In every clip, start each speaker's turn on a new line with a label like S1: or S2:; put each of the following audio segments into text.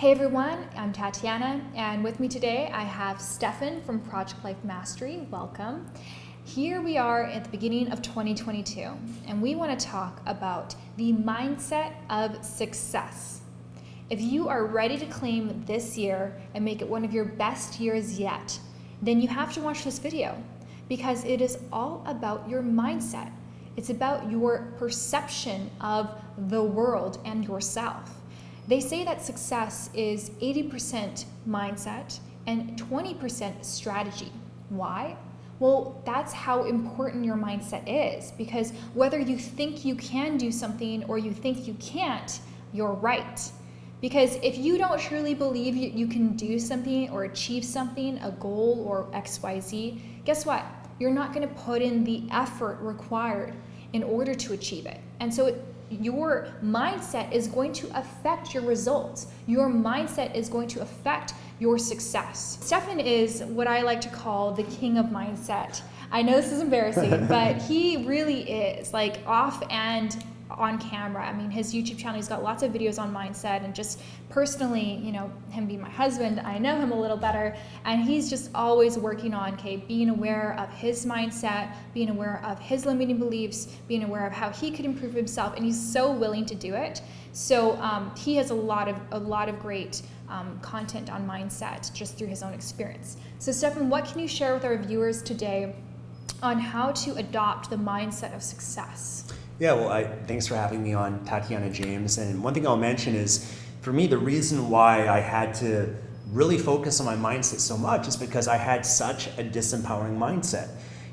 S1: Hey everyone, I'm Tatiana, and with me today I have Stefan from Project Life Mastery. Welcome. Here we are at the beginning of 2022, and we want to talk about the mindset of success. If you are ready to claim this year and make it one of your best years yet, then you have to watch this video because it is all about your mindset. It's about your perception of the world and yourself. They say that success is 80% mindset and 20% strategy. Why? Well, that's how important your mindset is, because whether you think you can do something or you think you can't, you're right. Because if you don't truly believe you can do something or achieve something, a goal or XYZ, guess what? You're not going to put in the effort required in order to achieve it. And so your mindset is going to affect your results. Your mindset is going to affect your success. Stefan is what I like to call the king of mindset. I know this is embarrassing, but he really is, like, off and on camera. I mean, his YouTube channel, he's got lots of videos on mindset, and just personally, him being my husband, I know him a little better, and he's just always working on, being aware of his mindset, being aware of his limiting beliefs, being aware of how he could improve himself, and he's so willing to do it. So he has a lot of great content on mindset just through his own experience. So Stefan, what can you share with our viewers today on how to adopt the mindset of success?
S2: Yeah, well, thanks for having me on, Tatiana James. And one thing I'll mention is, for me, the reason why I had to really focus on my mindset so much is because I had such a disempowering mindset.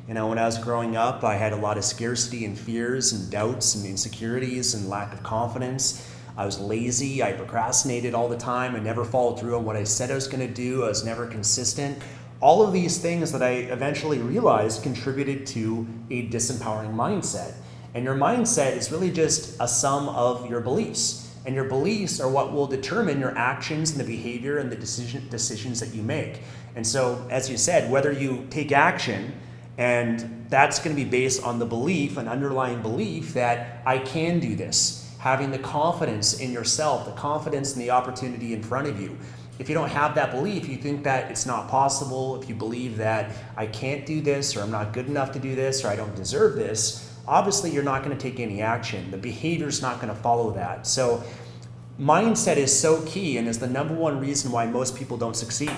S2: When I was growing up, I had a lot of scarcity and fears and doubts and insecurities and lack of confidence. I was lazy, I procrastinated all the time, I never followed through on what I said I was going to do, I was never consistent. All of these things that I eventually realized contributed to a disempowering mindset. And your mindset is really just a sum of your beliefs. And your beliefs are what will determine your actions and the behavior and the decisions that you make. And so, as you said, whether you take action, and that's going to be based on the belief, an underlying belief that I can do this, having the confidence in yourself, the confidence in the opportunity in front of you. If you don't have that belief, you think that it's not possible, if you believe that I can't do this, or I'm not good enough to do this, or I don't deserve this, obviously you're not going to take any action. The behavior's not going to follow that. So mindset is so key and is the number one reason why most people don't succeed.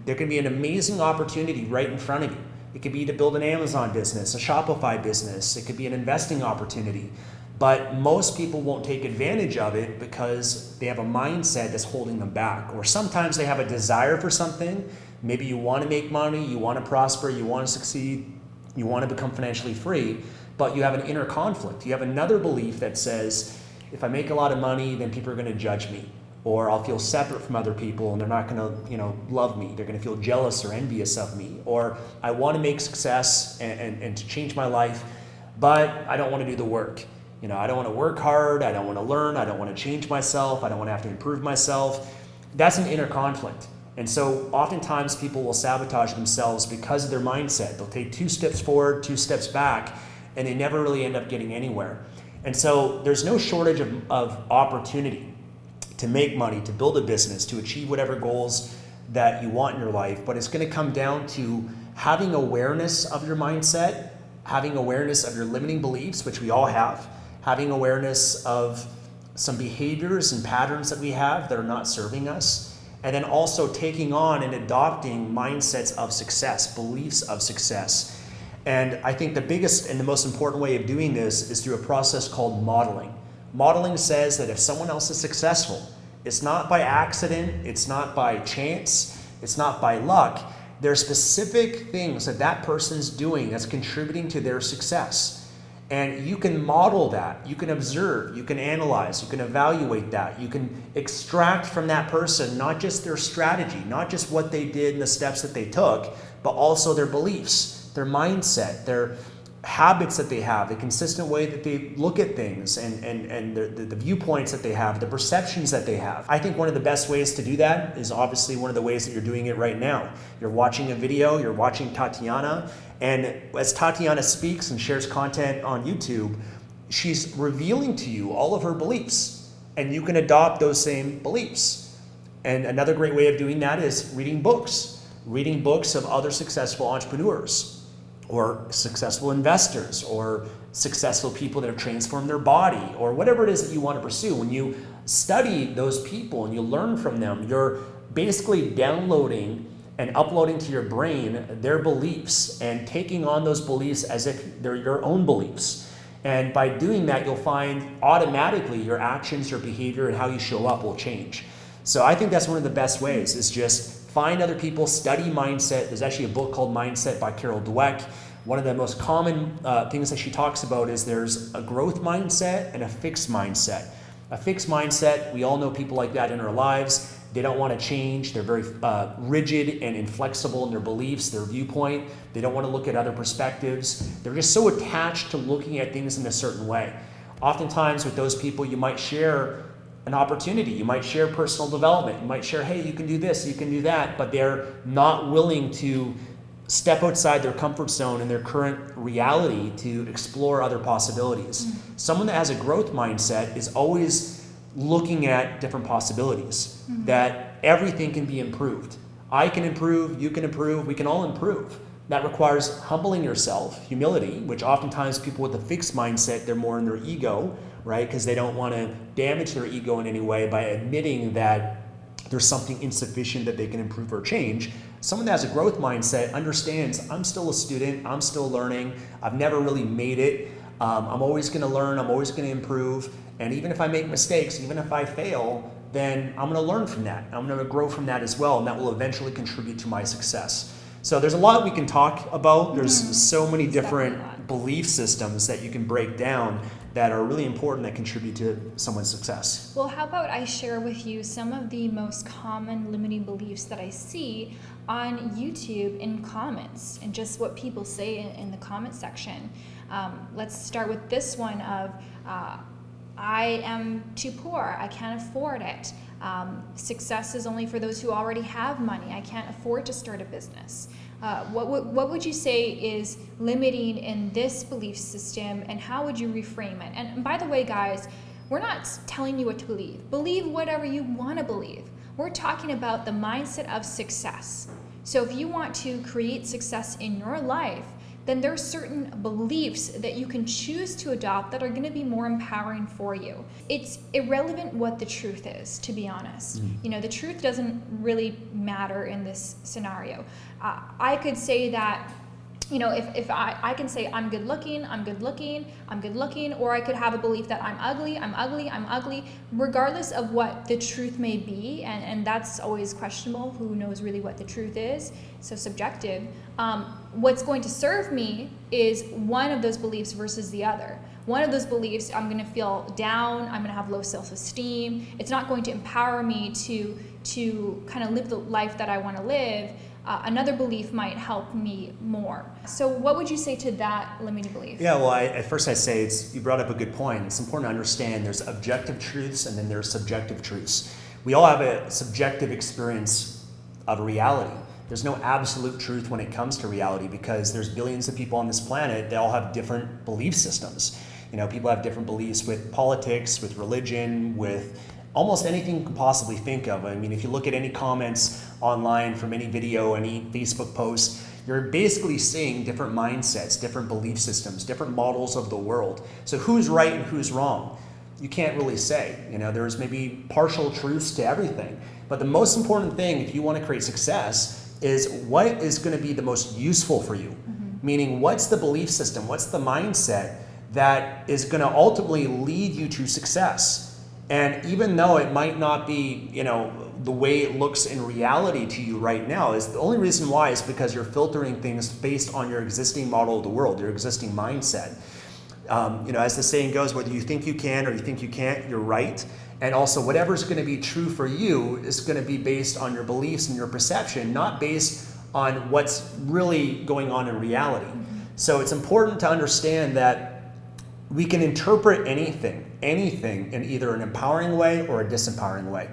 S2: There can be an amazing opportunity right in front of you. It could be to build an Amazon business, a Shopify business. It could be an investing opportunity. But most people won't take advantage of it because they have a mindset that's holding them back. Or sometimes they have a desire for something. Maybe you want to make money, you want to prosper, you want to succeed, you want to become financially free, but you have an inner conflict. You have another belief that says, if I make a lot of money, then people are going to judge me, or I'll feel separate from other people and they're not going to, love me. They're going to feel jealous or envious of me. Or I want to make success and to change my life, but I don't want to do the work. I don't want to work hard. I don't want to learn. I don't want to change myself. I don't want to have to improve myself. That's an inner conflict. And so oftentimes people will sabotage themselves because of their mindset. They'll take 2 steps forward, 2 steps back, and they never really end up getting anywhere. And so there's no shortage of opportunity to make money, to build a business, to achieve whatever goals that you want in your life. But it's going to come down to having awareness of your mindset, having awareness of your limiting beliefs, which we all have, having awareness of some behaviors and patterns that we have that are not serving us, and then also taking on and adopting mindsets of success, beliefs of success. And I think the biggest and the most important way of doing this is through a process called modeling. Modeling says that if someone else is successful, it's not by accident, it's not by chance, it's not by luck. There are specific things that person's doing that's contributing to their success. And you can model that, you can observe, you can analyze, you can evaluate that, you can extract from that person not just their strategy, not just what they did and the steps that they took, but also their beliefs, their mindset, their habits that they have, the consistent way that they look at things, and the viewpoints that they have, the perceptions that they have. I think one of the best ways to do that is obviously one of the ways that you're doing it right now. You're watching a video, you're watching Tatiana, and as Tatiana speaks and shares content on YouTube, she's revealing to you all of her beliefs, and you can adopt those same beliefs. And another great way of doing that is reading books of other successful entrepreneurs or successful investors or successful people that have transformed their body or whatever it is that you want to pursue. When you study those people and you learn from them, you're basically downloading and uploading to your brain their beliefs and taking on those beliefs as if they're your own beliefs. And by doing that, you'll find automatically your actions, your behavior, and how you show up will change. So I think that's one of the best ways is just find other people, study mindset. There's actually a book called Mindset by Dweck. One of the most common things that she talks about is there's a growth mindset and a fixed mindset. A fixed mindset, we all know people like that in our lives. They don't want to change. They're very rigid and inflexible in their beliefs, their viewpoint. They don't want to look at other perspectives. They're just so attached to looking at things in a certain way. Oftentimes with those people, you might share an opportunity. You might share personal development. You might share, hey, you can do this, you can do that, but they're not willing to step outside their comfort zone and their current reality to explore other possibilities. Mm-hmm. Someone that has a growth mindset is always looking at different possibilities, mm-hmm. that everything can be improved. I can improve, you can improve, we can all improve. That requires humbling yourself, humility, which oftentimes people with a fixed mindset, they're more in their ego, right? Because they don't want to damage their ego in any way by admitting that there's something insufficient that they can improve or change. Someone that has a growth mindset understands, I'm still a student, I'm still learning, I've never really made it, I'm always going to learn, I'm always going to improve, and even if I make mistakes, even if I fail, then I'm going to learn from that. I'm going to grow from that as well, and that will eventually contribute to my success. So there's a lot we can talk about. There's so many different belief systems that you can break down that are really important that contribute to someone's success.
S1: Well, how about I share with you some of the most common limiting beliefs that I see on YouTube in comments and just what people say in the comment section. Let's start with this one of, I am too poor, I can't afford it. Success is only for those who already have money. I can't afford to start a business. What would you say is limiting in this belief system, and how would you reframe it? And by the way, guys, we're not telling you what to believe. Believe whatever you want to believe. We're talking about the mindset of success. So if you want to create success in your life, then there are certain beliefs that you can choose to adopt that are going to be more empowering for you. It's irrelevant what the truth is, to be honest. You know, the truth doesn't really matter in this scenario. I could say that, you know, if I can say I'm good looking, or I could have a belief that I'm ugly, regardless of what the truth may be, and that's always questionable. Who knows really what the truth is? So subjective. What's going to serve me is one of those beliefs versus the other. One of those beliefs, I'm going to feel down, I'm going to have low self-esteem. It's not going to empower me to kind of live the life that I want to live. Another belief might help me more. So what would you say to that limiting belief?
S2: Yeah, well, at first I'd say you brought up a good point. It's important to understand there's objective truths and then there's subjective truths. We all have a subjective experience of reality. There's no absolute truth when it comes to reality because there's billions of people on this planet. They all have different belief systems. You know, people have different beliefs with politics, with religion, with almost anything you can possibly think of. I mean, if you look at any comments online from any video, any Facebook post, you're basically seeing different mindsets, different belief systems, different models of the world. So who's right and who's wrong? You can't really say. You know, there's maybe partial truths to everything. But the most important thing, if you want to create success, is what is going to be the most useful for you. Meaning, what's the belief system? What's the mindset that is going to ultimately lead you to success? And even though it might not be, you know, the way it looks in reality to you right now, is the only reason why is because you're filtering things based on your existing model of the world, your existing mindset. You know, as the saying goes, whether you think you can or you think you can't, you're right. And also, whatever's going to be true for you is going to be based on your beliefs and your perception, not based on what's really going on in reality. So it's important to understand that we can interpret anything in either an empowering way or a disempowering way.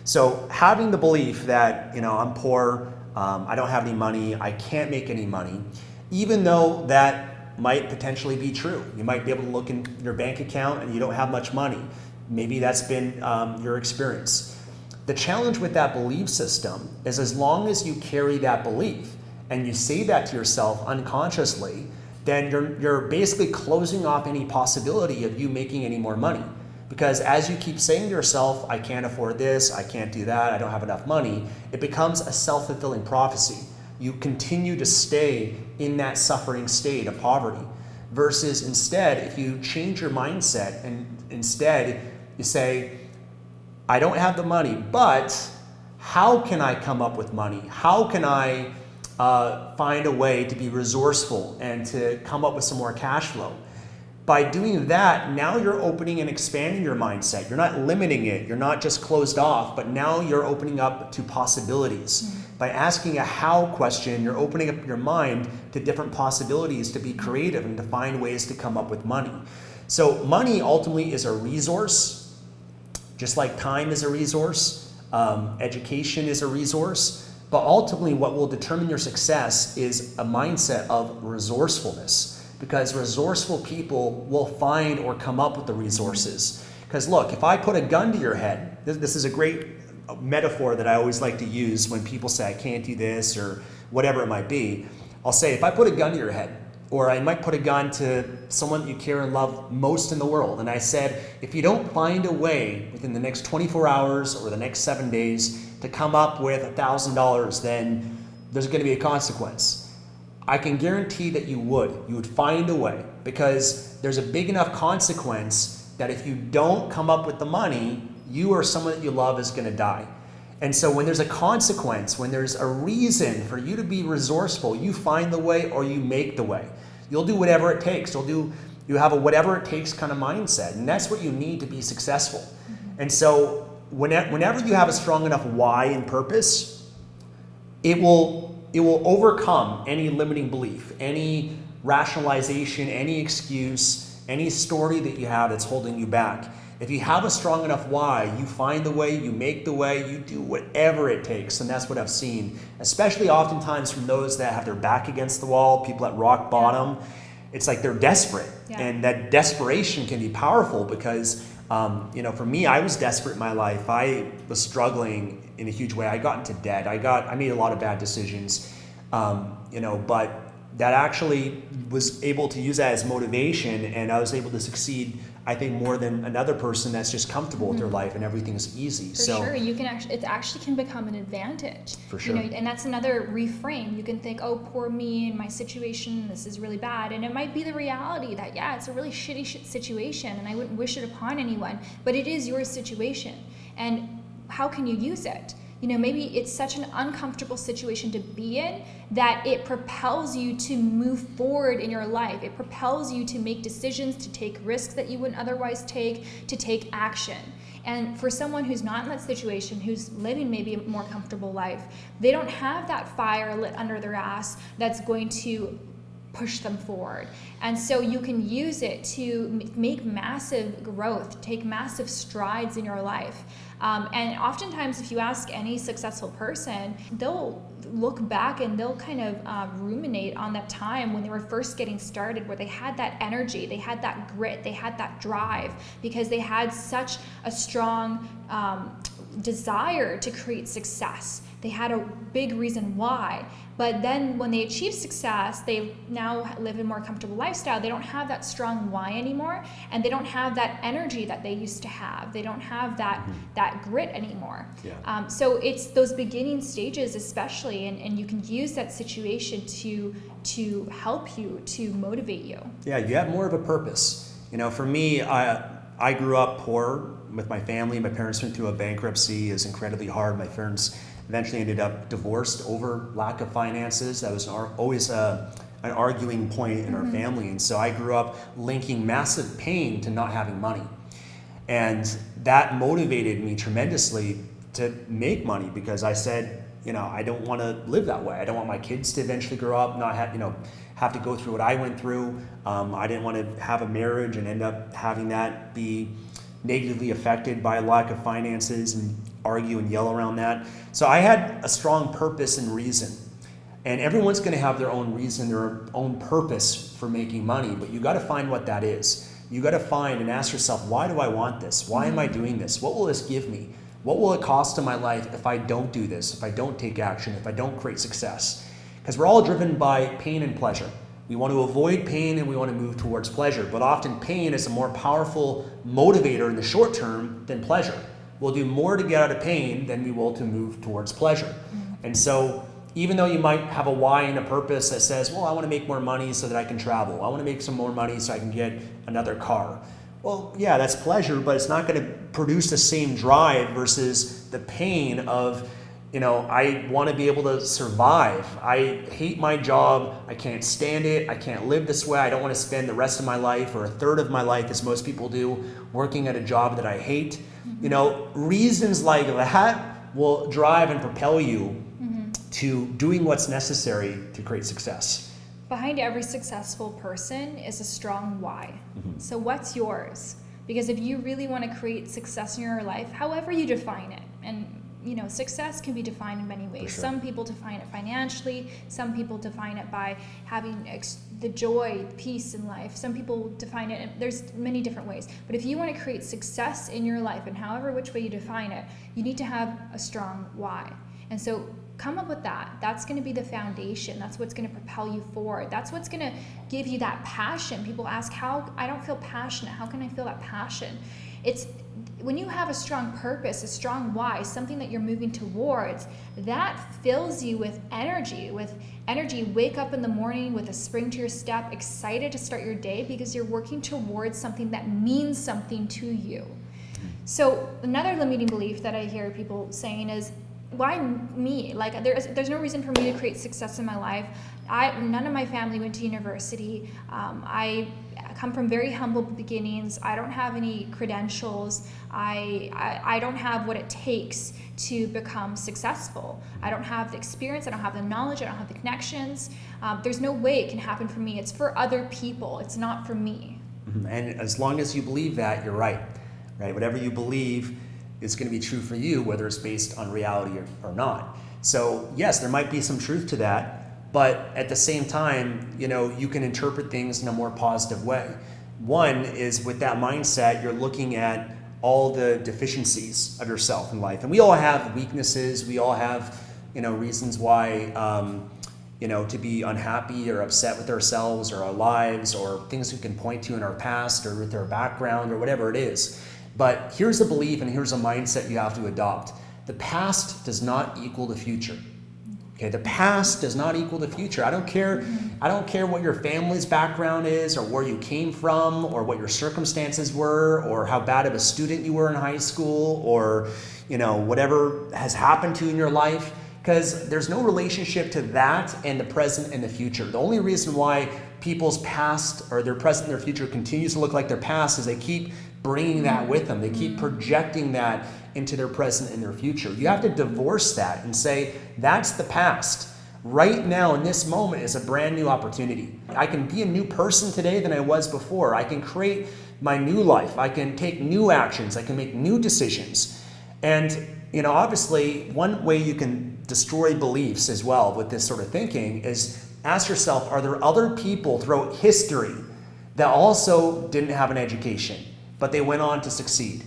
S2: So having the belief that, you know, I'm poor, I don't have any money, I can't make any money, even though that might potentially be true. You might be able to look in your bank account and you don't have much money. Maybe that's been your experience. The challenge with that belief system is as long as you carry that belief and you say that to yourself unconsciously, then you're basically closing off any possibility of you making any more money. Because as you keep saying to yourself, I can't afford this, I can't do that, I don't have enough money, it becomes a self-fulfilling prophecy. You continue to stay in that suffering state of poverty. Versus instead, if you change your mindset and instead you say, I don't have the money, but how can I come up with money? How can I find a way to be resourceful and to come up with some more cash flow? By doing that, now you're opening and expanding your mindset. You're not limiting it. You're not just closed off, but now you're opening up to possibilities. Mm-hmm. By asking a how question, you're opening up your mind to different possibilities to be creative and to find ways to come up with money. So money ultimately is a resource, just like time is a resource, education is a resource, but ultimately what will determine your success is a mindset of resourcefulness. Because resourceful people will find or come up with the resources. Because look, if I put a gun to your head, this is a great metaphor that I always like to use when people say I can't do this or whatever it might be. I'll say if I put a gun to your head, or I might put a gun to someone that you care and love most in the world, and I said, if you don't find a way within the next 24 hours or the next 7 days to come up with $1,000, then there's going to be a consequence. I can guarantee that you would find a way, because there's a big enough consequence that if you don't come up with the money, you or someone that you love is going to die. And so when there's a consequence, when there's a reason for you to be resourceful, you find the way or you make the way. You'll do whatever it takes. You have a whatever it takes kind of mindset, and that's what you need to be successful. Mm-hmm. And so whenever you have a strong enough why and purpose, it will overcome any limiting belief, any rationalization, any excuse, any story that you have that's holding you back. If you have a strong enough why, you find the way, you make the way, you do whatever it takes. And that's what I've seen, especially oftentimes from those that have their back against the wall, people at rock bottom. It's like they're desperate. Yeah. And that desperation can be powerful because, for me, I was desperate in my life. I was struggling in a huge way. I got into debt. I made a lot of bad decisions, but that actually was able to use that as motivation, and I was able to succeed, I think, more than another person that's just comfortable with their life and everything's easy.
S1: For sure, it actually can become an advantage.
S2: For sure.
S1: And that's another reframe. You can think, oh, poor me and my situation, this is really bad. And it might be the reality that, yeah, it's a really shitty situation and I wouldn't wish it upon anyone, but it is your situation. And how can you use it? Maybe it's such an uncomfortable situation to be in that it propels you to move forward in your life. It propels you to make decisions, to take risks that you wouldn't otherwise take, to take action. And for someone who's not in that situation, who's living maybe a more comfortable life, they don't have that fire lit under their ass that's going to push them forward. And so you can use it to make massive growth, take massive strides in your life. And oftentimes, if you ask any successful person, they'll look back and they'll kind of ruminate on that time when they were first getting started, where they had that energy, they had that grit, they had that drive, because they had such a strong desire to create success. They had a big reason why. But then when they achieve success, they now live a more comfortable lifestyle. They don't have that strong why anymore, and they don't have that energy that they used to have. They don't have that grit anymore. Yeah. So it's those beginning stages especially, and you can use that situation to help you, to motivate you. Yeah,
S2: you have more of a purpose. For me, I grew up poor with my family. My parents went through a bankruptcy. It was incredibly hard. My parents eventually ended up divorced over lack of finances. That was always an arguing point in our family. And so I grew up linking massive pain to not having money. And that motivated me tremendously to make money, because I said, I don't want to live that way. I don't want my kids to eventually grow up, not have to go through what I went through. I didn't want to have a marriage and end up having that be negatively affected by lack of finances and argue and yell around that. So I had a strong purpose and reason. And everyone's going to have their own reason, their own purpose for making money, but you got to find what that is. You got to find and ask yourself, why do I want this? Why am I doing this? What will this give me? What will it cost in my life if I don't do this, if I don't take action, if I don't create success? Because we're all driven by pain and pleasure. We want to avoid pain and we want to move towards pleasure, but often pain is a more powerful motivator in the short term than pleasure. We'll do more to get out of pain than we will to move towards pleasure. And so even though you might have a why and a purpose that says, well, I want to make more money so that I can travel. I want to make some more money so I can get another car. Well, yeah, that's pleasure, but it's not going to produce the same drive versus the pain of, I want to be able to survive. I hate my job. I can't stand it. I can't live this way. I don't want to spend the rest of my life or a third of my life, as most people do, working at a job that I hate. Reasons like that will drive and propel you to doing what's necessary to create success.
S1: Behind every successful person is a strong why. So what's yours? Because if you really want to create success in your life, however you define it, and success can be defined in many ways.
S2: Sure.
S1: Some people define it financially. Some people define it by having the joy, peace in life. Some people define it, and there's many different ways. But if you want to create success in your life, and however which way you define it, you need to have a strong why. And so come up with that. That's going to be the foundation. That's what's going to propel you forward. That's what's going to give you that passion. People ask, how I don't feel passionate. How can I feel that passion? It's when you have a strong purpose, a strong why, something that you're moving towards, that fills you with energy. Wake up in the morning with a spring to your step, excited to start your day because you're working towards something that means something to you. So another limiting belief that I hear people saying is, why me? Like there's no reason for me to create success in my life. None of my family went to university. I come from very humble beginnings. I don't have any credentials. I don't have what it takes to become successful. I don't have the experience. I don't have the knowledge. I don't have the connections. There's no way it can happen for me. It's for other people. It's not for me.
S2: And as long as you believe that, you're right? Whatever you believe is going to be true for you, whether it's based on reality or not. So yes, there might be some truth to that, but at the same time, you can interpret things in a more positive way. One is with that mindset, you're looking at all the deficiencies of yourself in life. And we all have weaknesses. We all have, reasons why, to be unhappy or upset with ourselves or our lives or things we can point to in our past or with our background or whatever it is. But here's a belief and here's a mindset you have to adopt. The past does not equal the future. Okay, the past does not equal the future. I don't care what your family's background is or where you came from or what your circumstances were or how bad of a student you were in high school or whatever has happened to you in your life, because there's no relationship to that and the present and the future. The only reason why people's past or their present and their future continues to look like their past is they keep bringing that with them. They keep projecting that into their present and their future. You have to divorce that and say, that's the past. Right now, in this moment, is a brand new opportunity. I can be a new person today than I was before. I can create my new life. I can take new actions. I can make new decisions. And, obviously, one way you can destroy beliefs as well with this sort of thinking is ask yourself, are there other people throughout history that also didn't have an education, but they went on to succeed?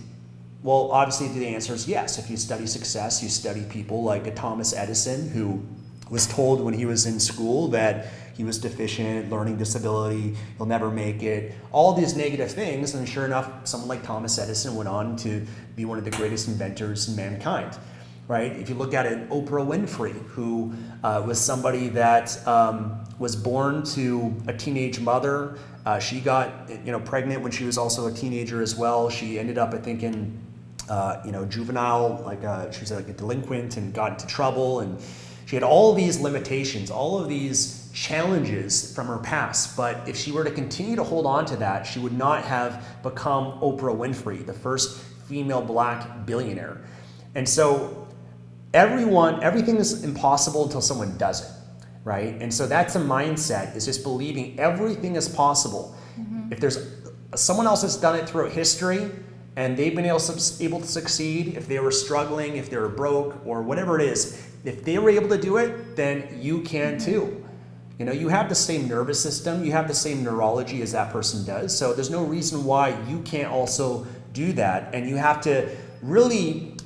S2: Well, obviously the answer is yes. If you study success, you study people like Thomas Edison, who was told when he was in school that he was deficient, learning disability, he'll never make it, all these negative things. And sure enough, someone like Thomas Edison went on to be one of the greatest inventors in mankind, right? If you look at it, Oprah Winfrey, who was somebody that was born to a teenage mother. She got pregnant when she was also a teenager as well. She ended up, I think, in juvenile, she was like a delinquent and got into trouble, and she had all these limitations, all of these challenges from her past. But if she were to continue to hold on to that, she would not have become Oprah Winfrey, the first female black billionaire. And so everything is impossible until someone does it, right? And so that's a mindset, is just believing everything is possible. If there's someone else that's done it throughout history, and they've been able to succeed, if they were struggling, if they were broke, or whatever it is, if they were able to do it, then you can too. You have the same nervous system, you have the same neurology as that person does, so there's no reason why you can't also do that. And you have to really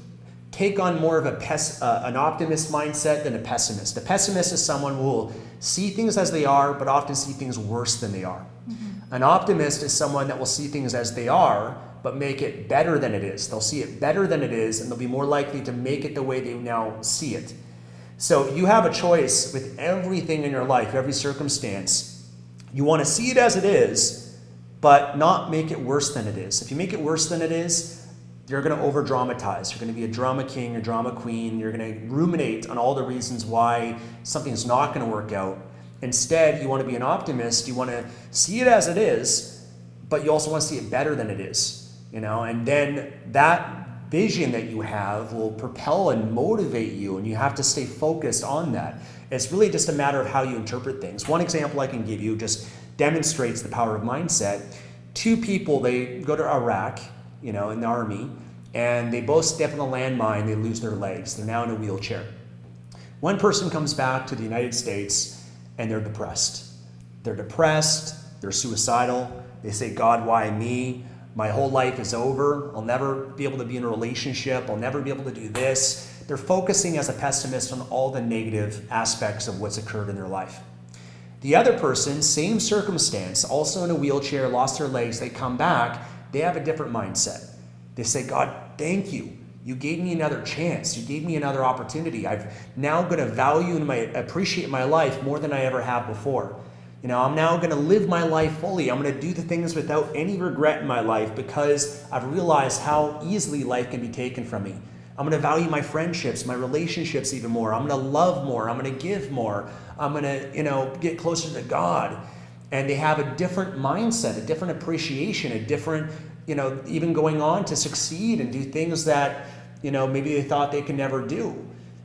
S2: take on more of an optimist mindset than a pessimist. A pessimist is someone who will see things as they are, but often see things worse than they are. An optimist is someone that will see things as they are, but make it better than it is. They'll see it better than it is, and they'll be more likely to make it the way they now see it. So you have a choice with everything in your life, every circumstance. You want to see it as it is, but not make it worse than it is. If you make it worse than it is, you're going to over-dramatize. You're going to be a drama king or drama queen. You're going to ruminate on all the reasons why something's not going to work out. Instead, you want to be an optimist. You want to see it as it is, but you also want to see it better than it is. And then that vision that you have will propel and motivate you, and you have to stay focused on that. It's really just a matter of how you interpret things. One example I can give you just demonstrates the power of mindset. Two people, they go to Iraq, in the army, and they both step in a landmine, they lose their legs. They're now in a wheelchair. One person comes back to the United States and they're depressed. They're suicidal. They say, God, why me? My whole life is over. I'll never be able to be in a relationship. I'll never be able to do this. They're focusing as a pessimist on all the negative aspects of what's occurred in their life. The other person, same circumstance, also in a wheelchair, lost their legs, they come back. They have a different mindset. They say, God, thank you. You gave me another chance. You gave me another opportunity. I'm now going to value and appreciate my life more than I ever have before. I'm now going to live my life fully. I'm going to do the things without any regret in my life because I've realized how easily life can be taken from me. I'm going to value my friendships, my relationships even more. I'm going to love more. I'm going to give more. I'm going to, get closer to God. And they have a different mindset, a different appreciation, a different, even going on to succeed and do things that, maybe they thought they could never do.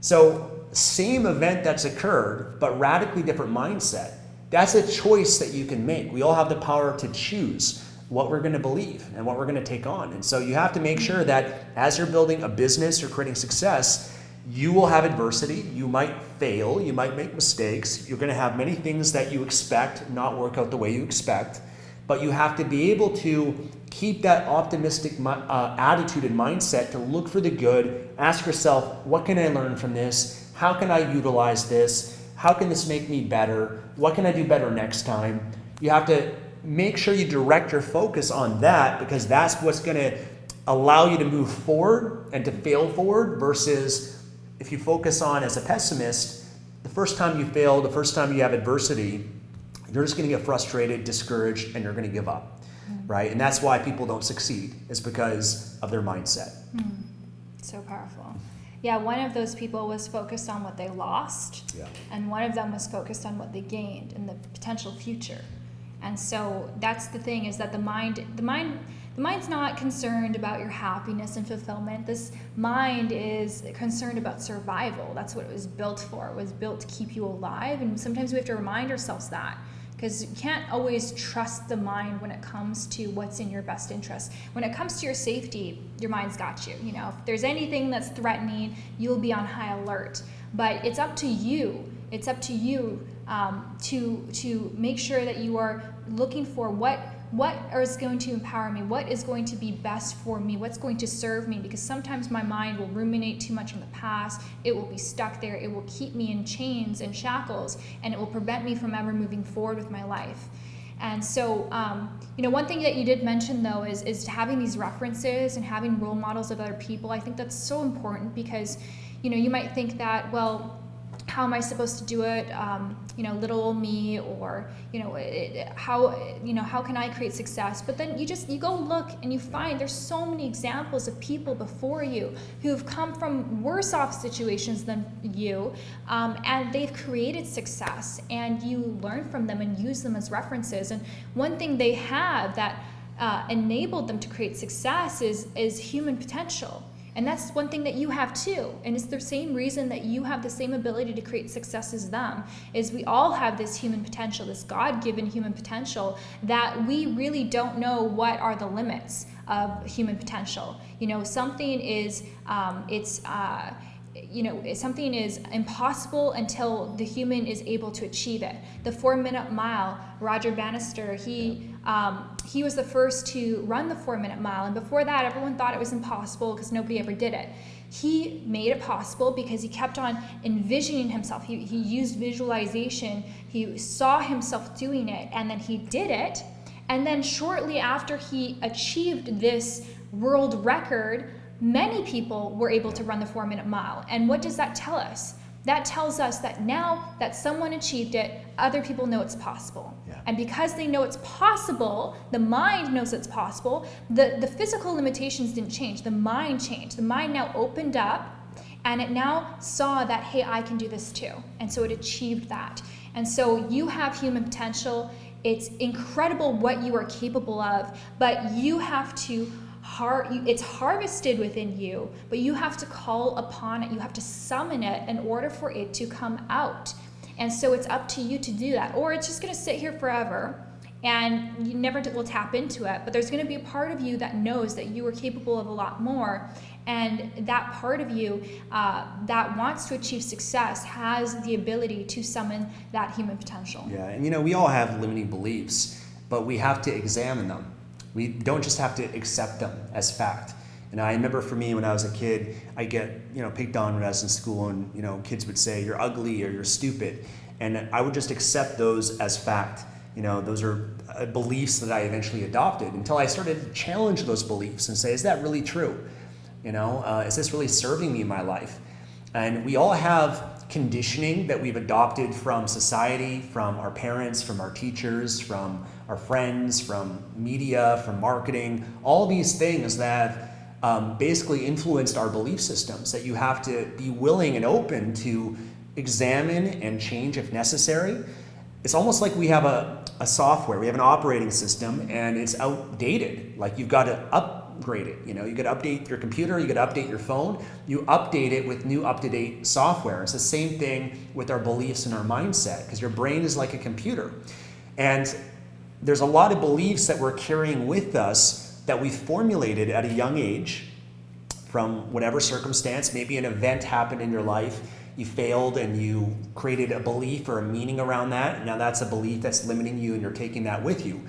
S2: So same event that's occurred, but radically different mindset. That's a choice that you can make. We all have the power to choose what we're going to believe and what we're going to take on. And so you have to make sure that as you're building a business or creating success, you will have adversity. You might fail. You might make mistakes. You're going to have many things that you expect not work out the way you expect. But you have to be able to keep that optimistic attitude and mindset to look for the good. Ask yourself, what can I learn from this? How can I utilize this? How can this make me better? What can I do better next time? You have to make sure you direct your focus on that because that's what's going to allow you to move forward and to fail forward versus if you focus on as a pessimist, the first time you fail, the first time you have adversity, you're just going to get frustrated, discouraged, and you're going to give up, right? And that's why people don't succeed is because of their mindset.
S1: So powerful. Yeah, one of those people was focused on what they lost, and one of them was focused on what they gained and the potential future. And so that's the thing is that the mind's not concerned about your happiness and fulfillment. This mind is concerned about survival. That's what it was built for. It was built to keep you alive. And sometimes we have to remind ourselves that because you can't always trust the mind when it comes to what's in your best interest. When it comes to your safety, your mind's got you. If there's anything that's threatening, you'll be on high alert. But it's up to you. It's up to you to make sure that you are looking for what is going to empower me, what is going to be best for me, what's going to serve me, because sometimes my mind will ruminate too much on the past, it will be stuck there, it will keep me in chains and shackles, and it will prevent me from ever moving forward with my life. And so, one thing that you did mention though is having these references and having role models of other people. I think that's so important because, you might think that, well, how am I supposed to do it? Little old me, or how can I create success? But then you go look and you find there's so many examples of people before you who've come from worse off situations than you, and they've created success, and you learn from them and use them as references. And one thing they have that enabled them to create success is human potential. And that's one thing that you have too. And it's the same reason that you have the same ability to create success as them, is we all have this human potential, this God-given human potential that we really don't know what are the limits of human potential. Something is, something is impossible until the human is able to achieve it. The 4-minute mile, Roger Bannister, he was the first to run the 4-minute mile, and before that everyone thought it was impossible because nobody ever did it. He made it possible because he kept on envisioning himself. He used visualization. He saw himself doing it, and then he did it. And then shortly after he achieved this world record, many people were able to run the 4-minute mile. And what does that tell us? That tells us that now that someone achieved it, other people know it's possible.
S2: Yeah.
S1: And because they know it's possible, the mind knows it's possible, the physical limitations didn't change, the mind changed. The mind now opened up, and it now saw that, hey, I can do this too. And so it achieved that. And so you have human potential. It's incredible what you are capable of, but you have to it's harvested within you, but you have to call upon it. You have to summon it in order for it to come out. And so it's up to you to do that, or it's just going to sit here forever and you never will tap into it. But there's going to be a part of you that knows that you are capable of a lot more, and that part of you that wants to achieve success has the ability to summon that human potential.
S2: Yeah, and we all have limiting beliefs, but we have to examine them. We don't just have to accept them as fact. And I remember for me when I was a kid, I get picked on when I was in school, and kids would say you're ugly or you're stupid, and I would just accept those as fact. Those are beliefs that I eventually adopted until I started to challenge those beliefs and say, is that really true? Is this really serving me in my life? And we all have conditioning that we've adopted from society, from our parents, from our teachers, from our friends, from media, from marketing, all these things that have basically influenced our belief systems that you have to be willing and open to examine and change if necessary. It's almost like we have a software, we have an operating system, and it's outdated. Like you've got to upgrade it. You got to update your computer, you got to update your phone, you update it with new up-to-date software. It's the same thing with our beliefs and our mindset, because your brain is like a computer. And there's a lot of beliefs that we're carrying with us that we formulated at a young age from whatever circumstance. Maybe an event happened in your life, you failed and you created a belief or a meaning around that, and now that's a belief that's limiting you and you're taking that with you.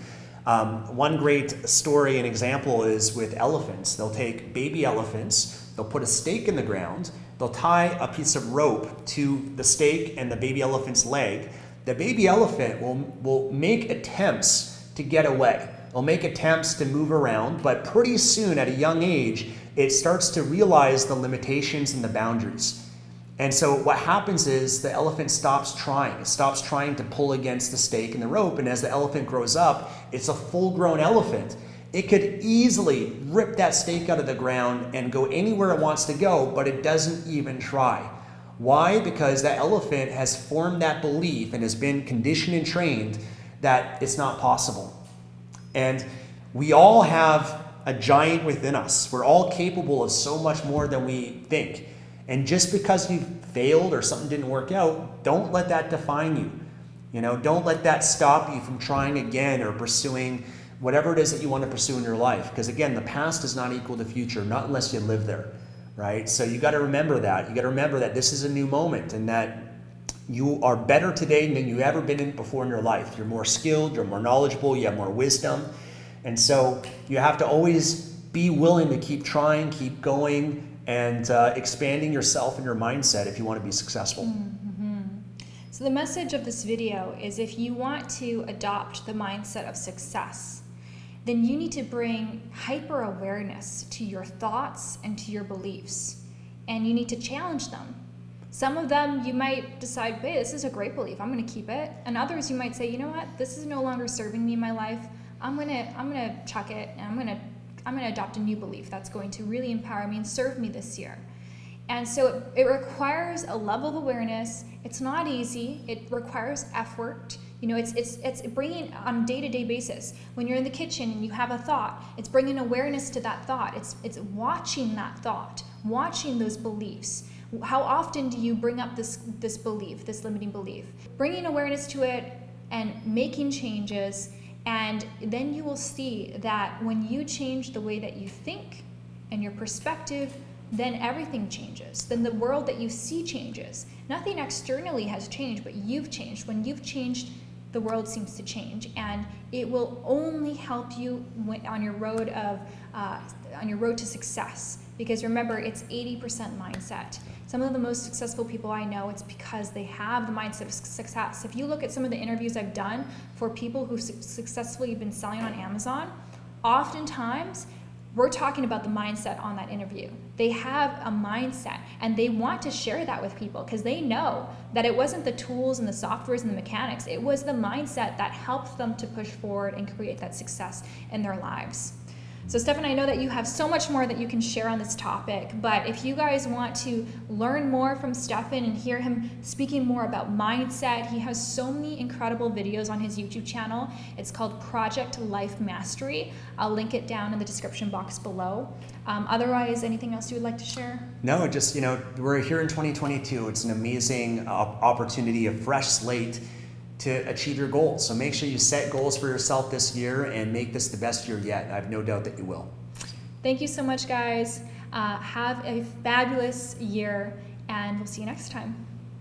S2: One great story and example is with elephants. They'll take baby elephants, they'll put a stake in the ground, they'll tie a piece of rope to the stake and the baby elephant's leg. The baby elephant will make attempts to get away. It'll make attempts to move around, but pretty soon at a young age, it starts to realize the limitations and the boundaries. And so what happens is the elephant stops trying. It stops trying to pull against the stake and the rope, and as the elephant grows up, it's a full-grown elephant. It could easily rip that stake out of the ground and go anywhere it wants to go, but it doesn't even try. Why? Because that elephant has formed that belief and has been conditioned and trained that it's not possible. And we all have a giant within us. We're all capable of so much more than we think. And just because you've failed or something didn't work out, don't let that define you. Don't let that stop you from trying again or pursuing whatever it is that you want to pursue in your life. Because again, the past does not equal the future, not unless you live there, right? So you got to remember that. You got to remember that this is a new moment and that you are better today than you've ever been in before in your life. You're more skilled, you're more knowledgeable, you have more wisdom. And so you have to always be willing to keep trying, keep going, and expanding yourself and your mindset if you want to be successful.
S1: Mm-hmm. So the message of this video is if you want to adopt the mindset of success, then you need to bring hyper-awareness to your thoughts and to your beliefs, and you need to challenge them. Some of them you might decide, hey, this is a great belief, I'm going to keep it. And others you might say, you know what, this is no longer serving me in my life. I'm gonna chuck it, and I'm gonna adopt a new belief that's going to really empower me and serve me this year. And so it requires a level of awareness. It's not easy. It requires effort. It's bringing on a day-to-day basis. When you're in the kitchen and you have a thought, it's bringing awareness to that thought. It's watching that thought, watching those beliefs. How often do you bring up this belief, this limiting belief? Bringing awareness to it and making changes. And then you will see that when you change the way that you think and your perspective, then everything changes. Then the world that you see changes. Nothing externally has changed, but you've changed. When you've changed the world seems to change, and it will only help you on your road to success. Because remember, it's 80% mindset. Some of the most successful people I know, it's because they have the mindset of success. If you look at some of the interviews I've done for people who've successfully been selling on Amazon, oftentimes we're talking about the mindset on that interview. They have a mindset, and they want to share that with people because they know that it wasn't the tools and the softwares and the mechanics, it was the mindset that helped them to push forward and create that success in their lives. So Stefan, I know that you have so much more that you can share on this topic, but if you guys want to learn more from Stefan and hear him speaking more about mindset, he has so many incredible videos on his YouTube channel. It's called Project Life Mastery. I'll link it down in the description box below. Otherwise, anything else you would like to share?
S2: No, just, we're here in 2022. It's an amazing opportunity, a fresh slate to achieve your goals. So make sure you set goals for yourself this year and make this the best year yet. I have no doubt that you will.
S1: Thank you so much, guys. Have a fabulous year, and we'll see you next time.